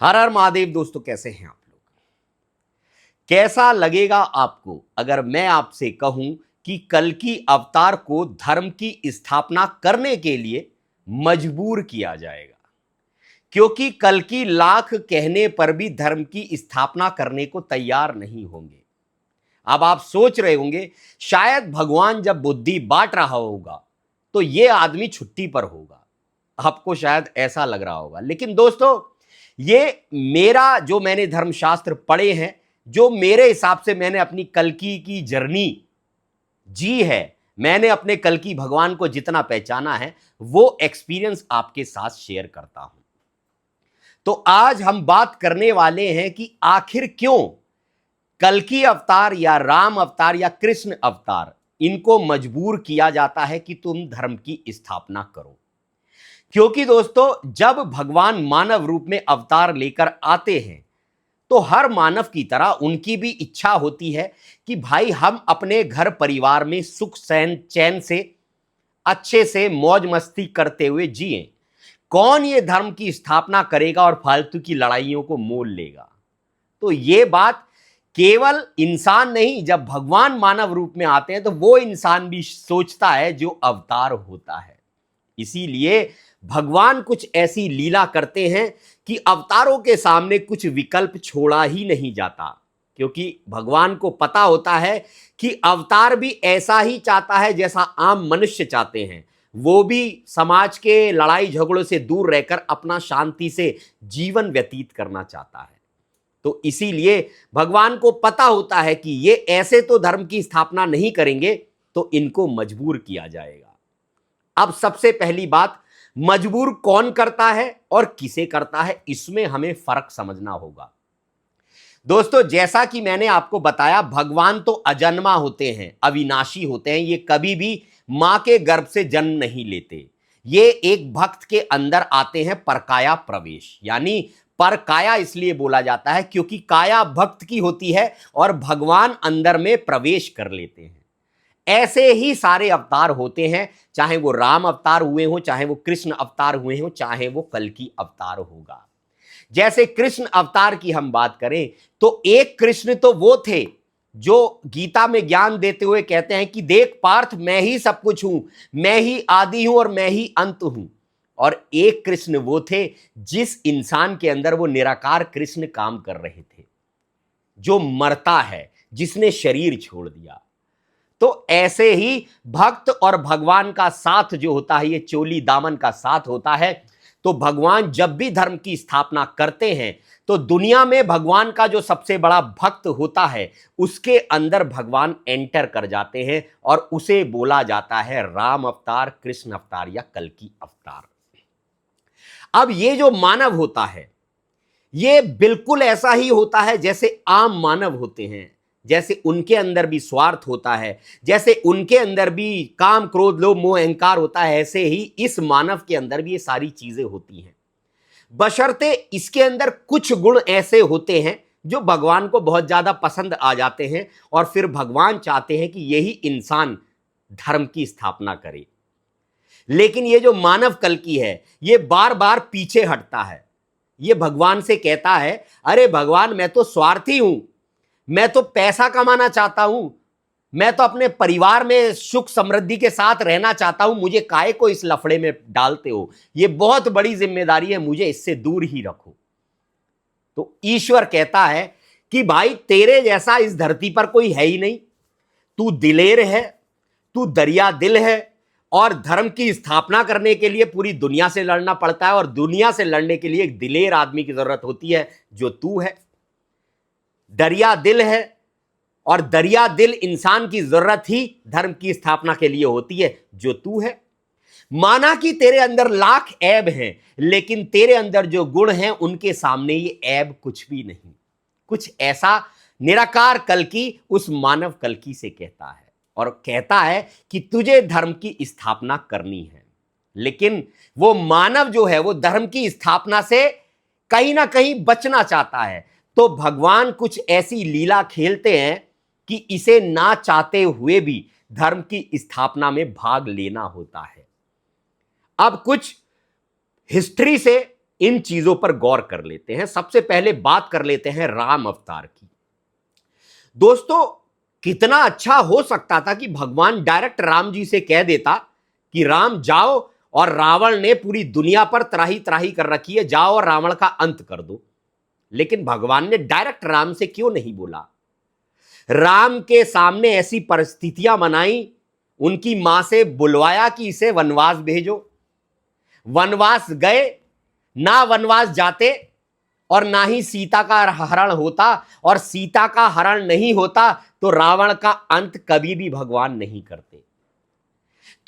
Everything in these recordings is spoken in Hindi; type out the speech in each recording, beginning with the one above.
हर हर महादेव। दोस्तों, कैसे हैं आप लोग? कैसा लगेगा आपको अगर मैं आपसे कहूं कि कल्कि अवतार को धर्म की स्थापना करने के लिए मजबूर किया जाएगा, क्योंकि कल्कि लाख कहने पर भी धर्म की स्थापना करने को तैयार नहीं होंगे। अब आप सोच रहे होंगे शायद भगवान जब बुद्धि बांट रहा होगा तो यह आदमी छुट्टी पर होगा। आपको शायद ऐसा लग रहा होगा, लेकिन दोस्तों, ये मेरा जो मैंने धर्मशास्त्र पढ़े हैं, जो मेरे हिसाब से मैंने अपनी कल्कि की जर्नी जी है, मैंने अपने कल्कि भगवान को जितना पहचाना है वो एक्सपीरियंस आपके साथ शेयर करता हूं। तो आज हम बात करने वाले हैं कि आखिर क्यों कल्कि अवतार या राम अवतार या कृष्ण अवतार, इनको मजबूर किया जाता है कि तुम धर्म की स्थापना करो। क्योंकि दोस्तों, जब भगवान मानव रूप में अवतार लेकर आते हैं तो हर मानव की तरह उनकी भी इच्छा होती है कि भाई हम अपने घर परिवार में सुख चैन से अच्छे से मौज मस्ती करते हुए जिएं। कौन ये धर्म की स्थापना करेगा और फालतू की लड़ाइयों को मोल लेगा? तो ये बात केवल इंसान नहीं, जब भगवान मानव रूप में आते हैं तो वो इंसान भी सोचता है जो अवतार होता है। इसीलिए भगवान कुछ ऐसी लीला करते हैं कि अवतारों के सामने कुछ विकल्प छोड़ा ही नहीं जाता, क्योंकि भगवान को पता होता है कि अवतार भी ऐसा ही चाहता है जैसा आम मनुष्य चाहते हैं। वो भी समाज के लड़ाई झगड़ों से दूर रहकर अपना शांति से जीवन व्यतीत करना चाहता है। तो इसीलिए भगवान को पता होता है कि ये ऐसे तो धर्म की स्थापना नहीं करेंगे, तो इनको मजबूर किया जाएगा। अब सबसे पहली बात, मजबूर कौन करता है और किसे करता है, इसमें हमें फर्क समझना होगा। दोस्तों, जैसा कि मैंने आपको बताया, भगवान तो अजन्मा होते हैं, अविनाशी होते हैं। ये कभी भी मां के गर्भ से जन्म नहीं लेते। ये एक भक्त के अंदर आते हैं परकाया प्रवेश, यानी परकाया इसलिए बोला जाता है क्योंकि काया भक्त की होती है और भगवान अंदर में प्रवेश कर लेते हैं। ऐसे ही सारे अवतार होते हैं, चाहे वो राम अवतार हुए हो, चाहे वो कृष्ण अवतार हुए हो, चाहे वो कल्कि अवतार होगा। जैसे कृष्ण अवतार की हम बात करें तो एक कृष्ण तो वो थे जो गीता में ज्ञान देते हुए कहते हैं कि देख पार्थ, मैं ही सब कुछ हूं, मैं ही आदि हूं और मैं ही अंत हूं। और एक कृष्ण वो थे जिस इंसान के अंदर वो निराकार कृष्ण काम कर रहे थे, जो मरता है, जिसने शरीर छोड़ दिया। तो ऐसे ही भक्त और भगवान का साथ जो होता है, ये चोली दामन का साथ होता है। तो भगवान जब भी धर्म की स्थापना करते हैं तो दुनिया में भगवान का जो सबसे बड़ा भक्त होता है उसके अंदर भगवान एंटर कर जाते हैं और उसे बोला जाता है राम अवतार, कृष्ण अवतार या कल्कि अवतार। अब ये जो मानव होता है ये बिल्कुल ऐसा ही होता है जैसे आम मानव होते हैं। जैसे उनके अंदर भी स्वार्थ होता है, जैसे उनके अंदर भी काम क्रोध लोभ मोह अहंकार होता है, ऐसे ही इस मानव के अंदर भी ये सारी चीजें होती हैं। बशर्ते इसके अंदर कुछ गुण ऐसे होते हैं जो भगवान को बहुत ज्यादा पसंद आ जाते हैं और फिर भगवान चाहते हैं कि यही इंसान धर्म की स्थापना करे। लेकिन ये जो मानव कल्कि है ये बार बार पीछे हटता है। ये भगवान से कहता है, अरे भगवान, मैं तो स्वार्थी हूं, मैं तो पैसा कमाना चाहता हूं, मैं तो अपने परिवार में सुख समृद्धि के साथ रहना चाहता हूं, मुझे काहे को इस लफड़े में डालते हो? ये बहुत बड़ी जिम्मेदारी है, मुझे इससे दूर ही रखो। तो ईश्वर कहता है कि भाई, तेरे जैसा इस धरती पर कोई है ही नहीं। तू दिलेर है, तू दरिया दिल है और धर्म की स्थापना करने के लिए पूरी दुनिया से लड़ना पड़ता है और दुनिया से लड़ने के लिए एक दिलेर आदमी की जरूरत होती है, जो तू है। दरिया दिल है और दरिया दिल इंसान की जरूरत ही धर्म की स्थापना के लिए होती है, जो तू है। माना कि तेरे अंदर लाख ऐब हैं, लेकिन तेरे अंदर जो गुण हैं उनके सामने ये ऐब कुछ भी नहीं। कुछ ऐसा निराकार कल्कि उस मानव कल्कि से कहता है और कहता है कि तुझे धर्म की स्थापना करनी है। लेकिन वो मानव जो है वो धर्म की स्थापना से कहीं ना कहीं बचना चाहता है। तो भगवान कुछ ऐसी लीला खेलते हैं कि इसे ना चाहते हुए भी धर्म की स्थापना में भाग लेना होता है। अब कुछ हिस्ट्री से इन चीजों पर गौर कर लेते हैं। सबसे पहले बात कर लेते हैं राम अवतार की। दोस्तों, कितना अच्छा हो सकता था कि भगवान डायरेक्ट राम जी से कह देता कि राम जाओ, और रावण ने पूरी दुनिया पर त्राही त्राही कर रखी है, जाओ और रावण का अंत कर दो। लेकिन भगवान ने डायरेक्ट राम से क्यों नहीं बोला? राम के सामने ऐसी परिस्थितियां बनाई, उनकी मां से बुलवाया कि इसे वनवास भेजो। वनवास गए, ना वनवास जाते और ना ही सीता का हरण होता, और सीता का हरण नहीं होता तो रावण का अंत कभी भी भगवान नहीं करते।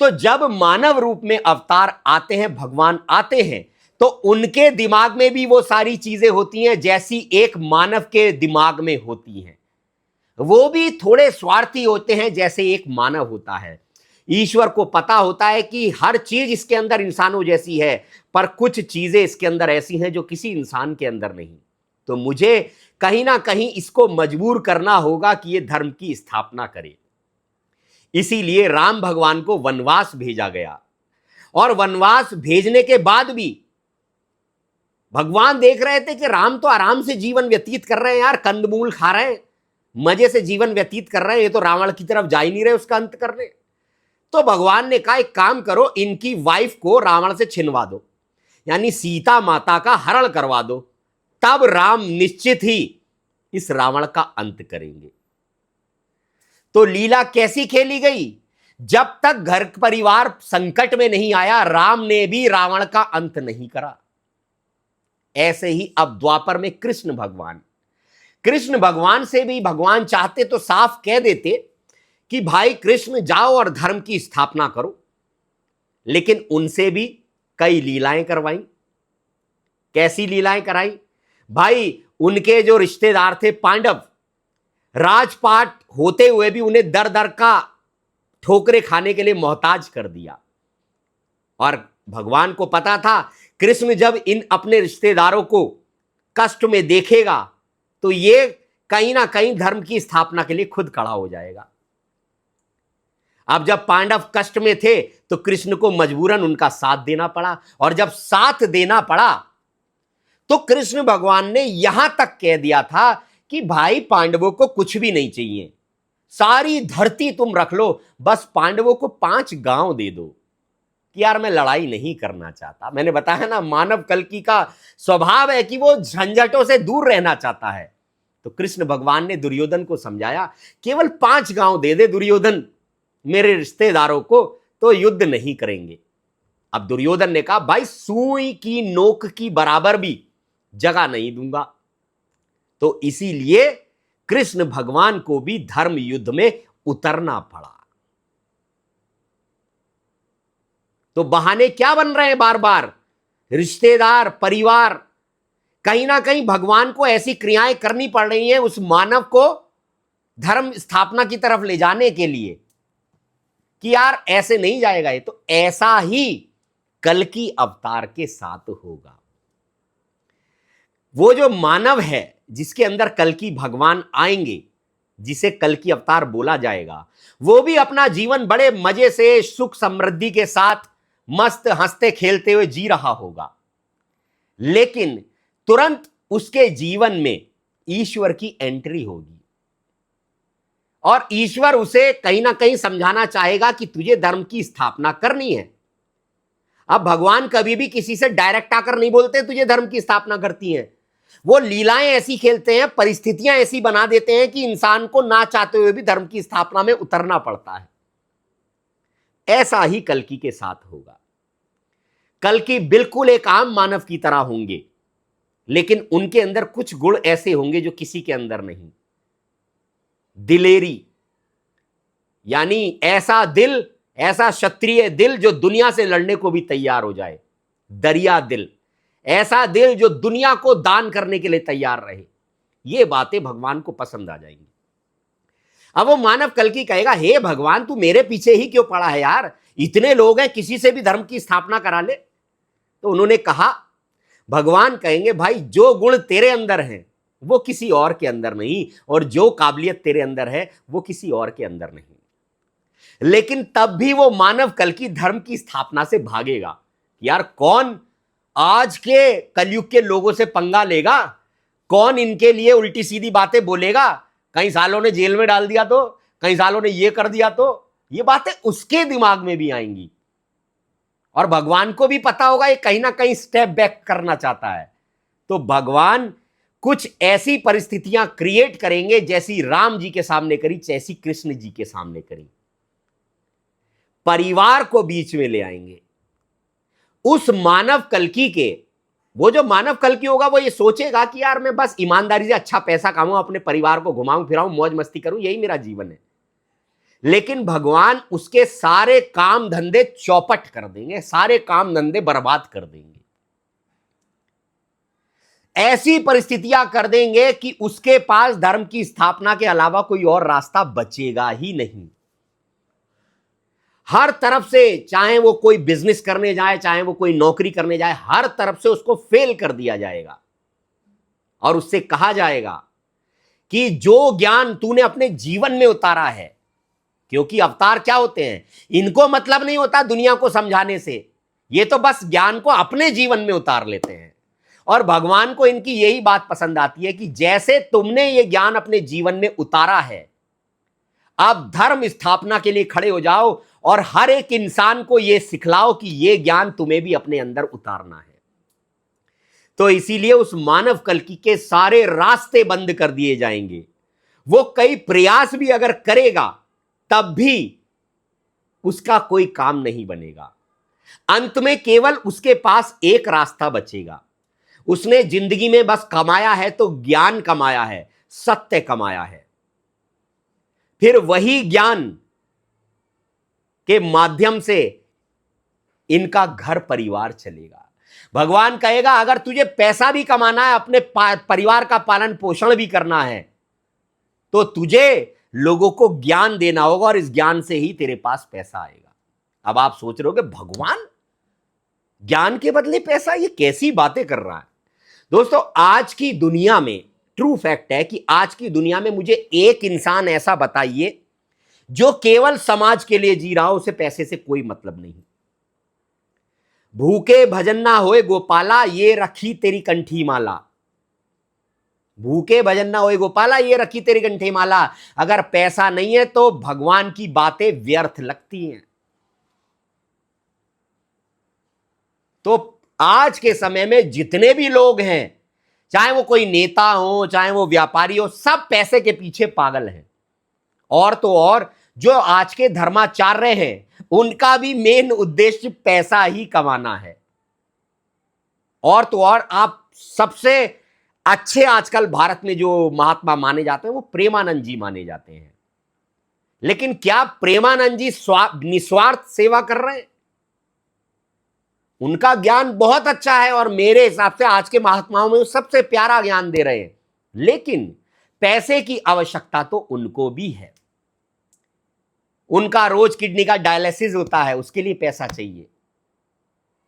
तो जब मानव रूप में अवतार आते हैं, भगवान आते हैं, तो उनके दिमाग में भी वो सारी चीजें होती हैं जैसी एक मानव के दिमाग में होती हैं। वो भी थोड़े स्वार्थी होते हैं जैसे एक मानव होता है। ईश्वर को पता होता है कि हर चीज इसके अंदर इंसानों जैसी है, पर कुछ चीजें इसके अंदर ऐसी हैं जो किसी इंसान के अंदर नहीं। तो मुझे कहीं ना कहीं इसको मजबूर करना होगा कि ये धर्म की स्थापना करे। इसीलिए राम भगवान को वनवास भेजा गया, और वनवास भेजने के बाद भी भगवान देख रहे थे कि राम तो आराम से जीवन व्यतीत कर रहे हैं यार, कंदमूल खा रहे हैं, मजे से जीवन व्यतीत कर रहे हैं, ये तो रावण की तरफ जा ही नहीं रहे उसका अंत करने। तो भगवान ने कहा एक काम करो, इनकी वाइफ को रावण से छिनवा दो, यानी सीता माता का हरण करवा दो, तब राम निश्चित ही इस रावण का अंत करेंगे। तो लीला कैसी खेली गई? जब तक घर परिवार संकट में नहीं आया, राम ने भी रावण का अंत नहीं करा। ऐसे ही अब द्वापर में कृष्ण भगवान से भी भगवान चाहते तो साफ कह देते कि भाई कृष्ण जाओ और धर्म की स्थापना करो, लेकिन उनसे भी कई लीलाएं करवाई। कैसी लीलाएं कराई? भाई उनके जो रिश्तेदार थे पांडव, राजपाट होते हुए भी उन्हें दर दर का ठोकरे खाने के लिए मोहताज कर दिया। और भगवान को पता था कृष्ण जब इन अपने रिश्तेदारों को कष्ट में देखेगा तो ये कहीं ना कहीं धर्म की स्थापना के लिए खुद खड़ा हो जाएगा। अब जब पांडव कष्ट में थे तो कृष्ण को मजबूरन उनका साथ देना पड़ा, और जब साथ देना पड़ा तो कृष्ण भगवान ने यहां तक कह दिया था कि भाई पांडवों को कुछ भी नहीं चाहिए, सारी धरती तुम रख लो, बस पांडवों को 5 गांव दे दो, कि यार मैं लड़ाई नहीं करना चाहता। मैंने बताया ना, मानव कल्कि का स्वभाव है कि वो झंझटों से दूर रहना चाहता है। तो कृष्ण भगवान ने दुर्योधन को समझाया, केवल 5 गांव दे दे दुर्योधन मेरे रिश्तेदारों को, तो युद्ध नहीं करेंगे। अब दुर्योधन ने कहा भाई सुई की नोक की बराबर भी जगह नहीं दूंगा। तो इसीलिए कृष्ण भगवान को भी धर्म युद्ध में उतरना पड़ा। तो बहाने क्या बन रहे हैं बार बार? रिश्तेदार, परिवार, कहीं ना कहीं भगवान को ऐसी क्रियाएं करनी पड़ रही हैं उस मानव को धर्म स्थापना की तरफ ले जाने के लिए कि यार ऐसे नहीं जाएगा ये। तो ऐसा ही कल्कि अवतार के साथ होगा। वो जो मानव है जिसके अंदर कल्कि भगवान आएंगे, जिसे कल्कि अवतार बोला जाएगा, वो भी अपना जीवन बड़े मजे से सुख समृद्धि के साथ मस्त हंसते खेलते हुए जी रहा होगा, लेकिन तुरंत उसके जीवन में ईश्वर की एंट्री होगी, और ईश्वर उसे कहीं ना कहीं समझाना चाहेगा कि तुझे धर्म की स्थापना करनी है। अब भगवान कभी भी किसी से डायरेक्ट आकर नहीं बोलते तुझे धर्म की स्थापना करती है। वो लीलाएं ऐसी खेलते हैं, परिस्थितियां ऐसी बना देते हैं कि इंसान को ना चाहते हुए भी धर्म की स्थापना में उतरना पड़ता है। ऐसा ही कल्कि के साथ होगा। कल्कि बिल्कुल एक आम मानव की तरह होंगे, लेकिन उनके अंदर कुछ गुण ऐसे होंगे जो किसी के अंदर नहीं। दिलेरी, यानी ऐसा दिल, ऐसा क्षत्रिय दिल जो दुनिया से लड़ने को भी तैयार हो जाए। दरिया दिल, ऐसा दिल जो दुनिया को दान करने के लिए तैयार रहे। ये बातें भगवान को पसंद आ जाएंगी। अब वो मानव कल्कि कहेगा, हे भगवान तू मेरे पीछे ही क्यों पड़ा है यार, इतने लोग हैं, किसी से भी धर्म की स्थापना करा ले। तो उन्होंने कहा, भगवान कहेंगे भाई जो गुण तेरे अंदर हैं वो किसी और के अंदर नहीं, और जो काबिलियत तेरे अंदर है वो किसी और के अंदर नहीं। लेकिन तब भी वो मानव कल्कि धर्म की स्थापना से भागेगा। यार कौन आज के कलयुग के लोगों से पंगा लेगा? कौन इनके लिए उल्टी सीधी बातें बोलेगा? कई सालों ने जेल में डाल दिया तो, कई सालों ने ये कर दिया तो, ये बातें उसके दिमाग में भी आएंगी। और भगवान को भी पता होगा ये कहीं ना कहीं स्टेप बैक करना चाहता है। तो भगवान कुछ ऐसी परिस्थितियां क्रिएट करेंगे जैसी राम जी के सामने करी, जैसी कृष्ण जी के सामने करी। परिवार को बीच में ले आएंगे। उस मानव कल्कि के, वो जो मानव कल्कि होगा वो ये सोचेगा कि यार मैं बस ईमानदारी से अच्छा पैसा कमाऊं, अपने परिवार को घुमाऊं फिराऊं, मौज मस्ती करूं, यही मेरा जीवन है। लेकिन भगवान उसके सारे काम धंधे चौपट कर देंगे, सारे काम धंधे बर्बाद कर देंगे। ऐसी परिस्थितियां कर देंगे कि उसके पास धर्म की स्थापना के अलावा कोई और रास्ता बचेगा ही नहीं। हर तरफ से, चाहे वो कोई बिजनेस करने जाए, चाहे वो कोई नौकरी करने जाए, हर तरफ से उसको फेल कर दिया जाएगा और उससे कहा जाएगा कि जो ज्ञान तूने अपने जीवन में उतारा है, क्योंकि अवतार क्या होते हैं, इनको मतलब नहीं होता दुनिया को समझाने से, ये तो बस ज्ञान को अपने जीवन में उतार लेते हैं। और भगवान को इनकी यही बात पसंद आती है कि जैसे तुमने ये ज्ञान अपने जीवन में उतारा है, अब धर्म स्थापना के लिए खड़े हो जाओ और हर एक इंसान को यह सिखलाओ कि यह ज्ञान तुम्हें भी अपने अंदर उतारना है। तो इसीलिए उस मानव कल्कि के सारे रास्ते बंद कर दिए जाएंगे। वो कई प्रयास भी अगर करेगा तब भी उसका कोई काम नहीं बनेगा। अंत में केवल उसके पास एक रास्ता बचेगा। उसने जिंदगी में बस कमाया है तो ज्ञान कमाया है, सत्य कमाया है। फिर वही ज्ञान के माध्यम से इनका घर परिवार चलेगा। भगवान कहेगा अगर तुझे पैसा भी कमाना है, अपने परिवार का पालन पोषण भी करना है, तो तुझे लोगों को ज्ञान देना होगा और इस ज्ञान से ही तेरे पास पैसा आएगा। अब आप सोच रहे हो कि भगवान ज्ञान के बदले पैसा, ये कैसी बातें कर रहा है? दोस्तों, आज की दुनिया में ट्रू फैक्ट है कि आज की दुनिया में मुझे एक इंसान ऐसा बताइए जो केवल समाज के लिए जी रहा हो, उसे पैसे से कोई मतलब नहीं। भूखे भजन ना होए गोपाला, ये रखी तेरी कंठी माला। भूखे भजन ना होए गोपाला, ये रखी तेरी कंठी माला। अगर पैसा नहीं है तो भगवान की बातें व्यर्थ लगती हैं। तो आज के समय में जितने भी लोग हैं, चाहे वो कोई नेता हो, चाहे वो व्यापारी हो, सब पैसे के पीछे पागल हैं। और तो और जो आज के धर्माचार्य हैं, उनका भी मेन उद्देश्य पैसा ही कमाना है। और तो और आप सबसे अच्छे आजकल भारत में जो महात्मा माने जाते हैं वो प्रेमानंद जी माने जाते हैं। लेकिन क्या प्रेमानंद जी निस्वार्थ सेवा कर रहे हैं? उनका ज्ञान बहुत अच्छा है और मेरे हिसाब से आज के महात्माओं में सबसे प्यारा ज्ञान दे रहे हैं। लेकिन पैसे की आवश्यकता तो उनको भी है। उनका रोज किडनी का डायलिसिस होता है, उसके लिए पैसा चाहिए।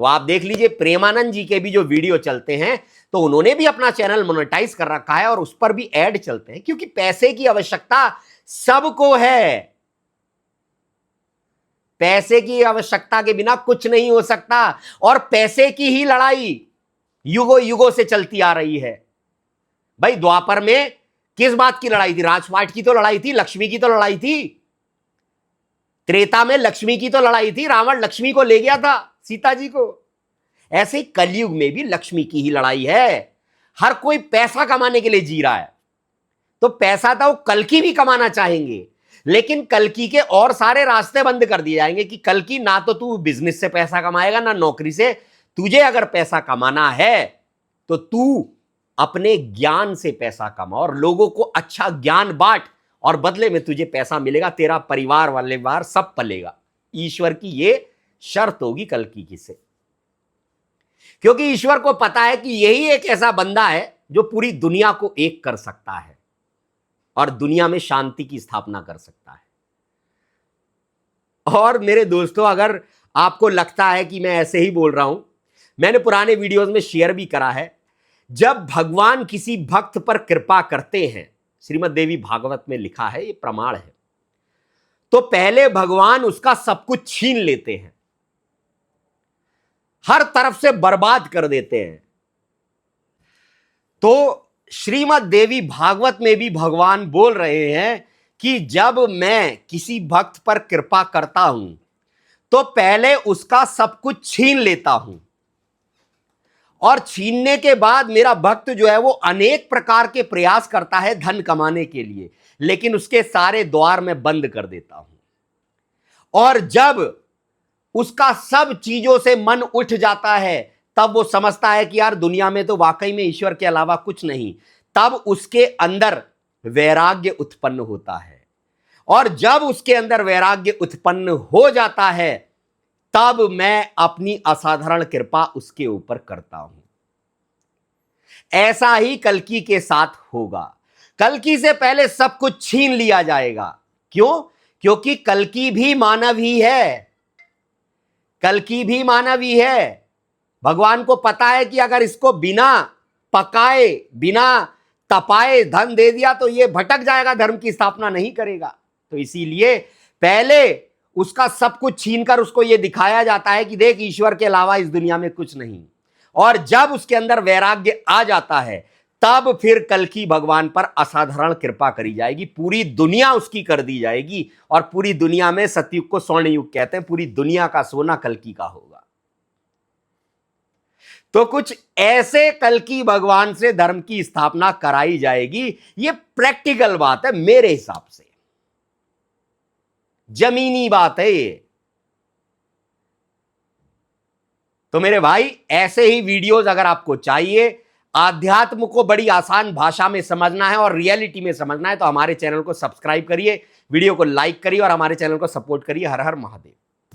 तो आप देख लीजिए, प्रेमानंद जी के भी जो वीडियो चलते हैं तो उन्होंने भी अपना चैनल मोनेटाइज कर रखा है और उस पर भी ऐड चलते हैं, क्योंकि पैसे की आवश्यकता सबको है। पैसे की आवश्यकता के बिना कुछ नहीं हो सकता। और पैसे की ही लड़ाई युगों युगों से चलती आ रही है। भाई, द्वापर में किस बात की लड़ाई थी? राजपाट की तो लड़ाई थी, लक्ष्मी की तो लड़ाई थी। त्रेता में लक्ष्मी की तो लड़ाई थी, रावण लक्ष्मी को ले गया था, सीता जी को। ऐसे कलयुग में भी लक्ष्मी की ही लड़ाई है। हर कोई पैसा कमाने के लिए जी रहा है। तो पैसा तो कल्कि भी कमाना चाहेंगे, लेकिन कल्कि के और सारे रास्ते बंद कर दिए जाएंगे कि कल्कि ना तो तू बिजनेस से पैसा कमाएगा, ना नौकरी से। तुझे अगर पैसा कमाना है तो तू अपने ज्ञान से पैसा कमा और लोगों को अच्छा ज्ञान बांट, और बदले में तुझे पैसा मिलेगा, तेरा परिवार वाले बार सब पलेगा। ईश्वर की ये शर्त होगी कल्कि की से, क्योंकि ईश्वर को पता है कि यही एक ऐसा बंदा है जो पूरी दुनिया को एक कर सकता है और दुनिया में शांति की स्थापना कर सकता है। और मेरे दोस्तों, अगर आपको लगता है कि मैं ऐसे ही बोल रहा हूं, मैंने पुराने वीडियोस में शेयर भी करा है, जब भगवान किसी भक्त पर कृपा करते हैं, श्रीमद् देवी भागवत में लिखा है, ये प्रमाण है, तो पहले भगवान उसका सब कुछ छीन लेते हैं। हर तरफ से बर्बाद कर देते हैं। तो श्रीमद् देवी भागवत में भी भगवान बोल रहे हैं कि जब मैं किसी भक्त पर कृपा करता हूं तो पहले उसका सब कुछ छीन लेता हूं, और छीनने के बाद मेरा भक्त जो है वो अनेक प्रकार के प्रयास करता है धन कमाने के लिए, लेकिन उसके सारे द्वार मैं बंद कर देता हूं। और जब उसका सब चीजों से मन उठ जाता है, तब वो समझता है कि यार दुनिया में तो वाकई में ईश्वर के अलावा कुछ नहीं, तब उसके अंदर वैराग्य उत्पन्न होता है। और जब उसके अंदर वैराग्य उत्पन्न हो जाता है, तब मैं अपनी असाधारण कृपा उसके ऊपर करता हूं। ऐसा ही कल्कि के साथ होगा। कल्कि से पहले सब कुछ छीन लिया जाएगा। क्यों? क्योंकि कल्कि भी मानव ही है। कल्कि भी मानव ही है। भगवान को पता है कि अगर इसको बिना पकाए, बिना तपाए धन दे दिया तो ये भटक जाएगा, धर्म की स्थापना नहीं करेगा। तो इसीलिए पहले उसका सब कुछ छीनकर उसको यह दिखाया जाता है कि देख, ईश्वर के अलावा इस दुनिया में कुछ नहीं। और जब उसके अंदर वैराग्य आ जाता है, तब फिर कल्कि भगवान पर असाधारण कृपा करी जाएगी, पूरी दुनिया उसकी कर दी जाएगी। और पूरी दुनिया में, सतयुग को स्वर्ण युग कहते हैं, पूरी दुनिया का सोना कल्कि का होगा। तो कुछ ऐसे कल्कि भगवान से धर्म की स्थापना कराई जाएगी। ये प्रैक्टिकल बात है, मेरे हिसाब से जमीनी बात है ये। तो मेरे भाई, ऐसे ही वीडियोस अगर आपको चाहिए, आध्यात्म को बड़ी आसान भाषा में समझना है और रियलिटी में समझना है, तो हमारे चैनल को सब्सक्राइब करिए, वीडियो को लाइक करिए और हमारे चैनल को सपोर्ट करिए। हर हर महादेव।